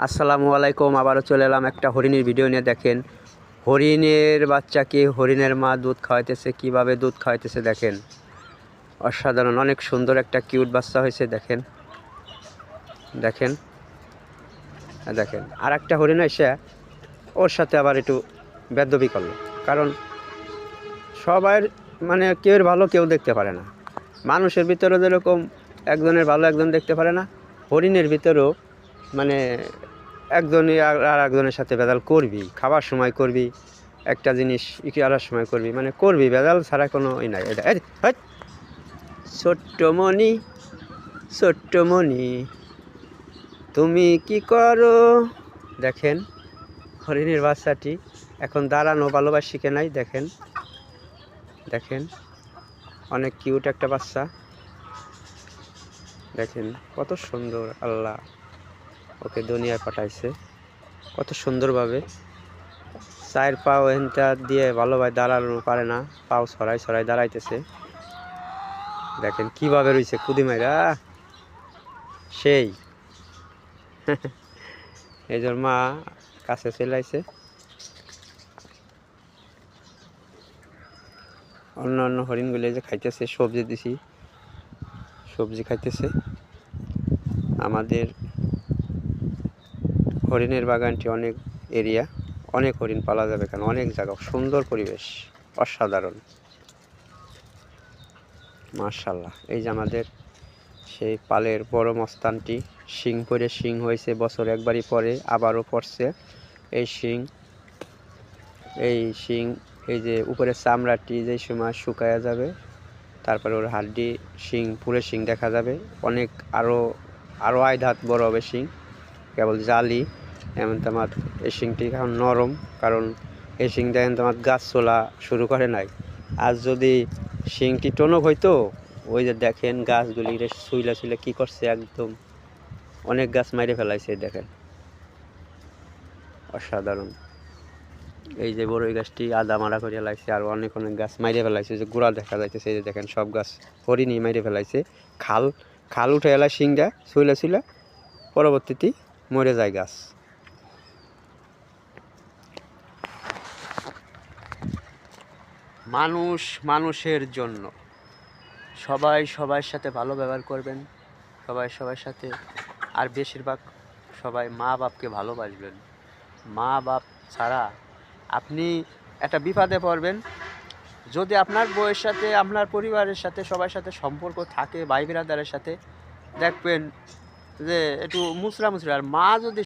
আসসালামু আলাইকুম। আবারও চলে এলাম একটা হরিণের ভিডিও নিয়ে। দেখেন হরিণের বাচ্চাকে হরিণের মা দুধ খাওয়াইতেছে, কিভাবে দুধ খাওয়াইতেছে দেখেন। অসাধারণ, অনেক সুন্দর একটা কিউট বাচ্চা হয়েছে। দেখেন দেখেন দেখেন আর একটা হরিণ এসে ওর সাথে আবার একটু বেদবি করলো, কারণ সবার মানে কেউ ভালো কেউ দেখতে পারে না। মানুষের ভিতরে যেরকম একজনের ভালো একজন দেখতে পারে না, হরিণের ভিতরেও মানে একজনই আর একজনের সাথে ভেজাল করবি, খাবার সময় করবি একটা জিনিস, ইকিয়ার সময় করবি, মানে করবি ভেজাল ছাড়া কোনো ই নাই। এটা ছোট্টমণি ছোট্টমণি তুমি কি করো। দেখেন হরিণের বাচ্চাটি এখন দাঁড়ানো ভালোবাস শিখে নাই। দেখেন দেখেন অনেক কিউট একটা বাচ্চা। দেখেন কত সুন্দর, আল্লাহ ওকে দুনিয়ায় পাঠাইছে কত সুন্দরভাবে। চায়ের পাও এনটা দিয়ে ভালোভাবে দাঁড়ানো পারে না, পাও ছড়াই ছড়াই দাঁড়াইতেছে। দেখেন কিভাবে রয়েছে কুদি মাইরা সেই এই জন্য মা কাছে চলে আইছে। অন্য অন্য হরিণগুলি যে খাইতেছে, সবজি দিছি, সবজি খাইতেছে। আমাদের হরিণের বাগানটি অনেক এরিয়া, অনেক হরিণ পালা যাবে, কেন অনেক জায়গা, সুন্দর পরিবেশ, অসাধারণ মাশাআল্লাহ। এই যে আমাদের সেই পালের বড় মস্তানটি শিং পরে, শিং হয়েছে বছর একবারই পরে, আবারও পড়ছে এই শিং। এই শিং, এই যে উপরের চামড়াটি যে সময় শুকায়া যাবে, তারপরে ওর হাড্ডি শিং, পুরো শিং দেখা যাবে। অনেক আরও আয় ধাত বড় হবে শিং, কেবল জালি এমন। তোমার এই শিংটি এখন নরম, কারণ এই শিং দেখেন তোমার গাছ চলা শুরু করে নাই। আর যদি শিংটি টনক হইতো, ওই যে দেখেন গাছগুলি শুইলা শুইলা কী করছে, একদম অনেক গাছ মাইরে ফেলাইছে। দেখেন অসাধারণ। এই যে বড়ই গাছটি আদা মারা করে লাইছে, আর অনেক অনেক গাছ মাইরে ফেলাইছে, যে গোড়া দেখা যাইতেছে। এই যে দেখেন সব গাছ হরিণই মাইরে ফেলাইছে। খাল উঠে এলা শিংটা শুইলা শুইলা, পরবর্তীতে মরে যায় গাছ। মানুষ মানুষের জন্য, সবাই সবার সাথে ভালো ব্যবহার করবেন, সবাই সবার সাথে। আর বেশিরভাগ সবাই মা বাপকে ভালোবাসবেন। মা বাপ ছাড়া আপনি একটা বিপদে পড়বেন। যদি আপনার বউয়ের সাথে, আপনার পরিবারের সাথে, সবার সাথে সম্পর্ক থাকে, ভাই বিরাদারের সাথে, দেখবেন যে একটু মুচড়া মুচড়া। আর মা যদি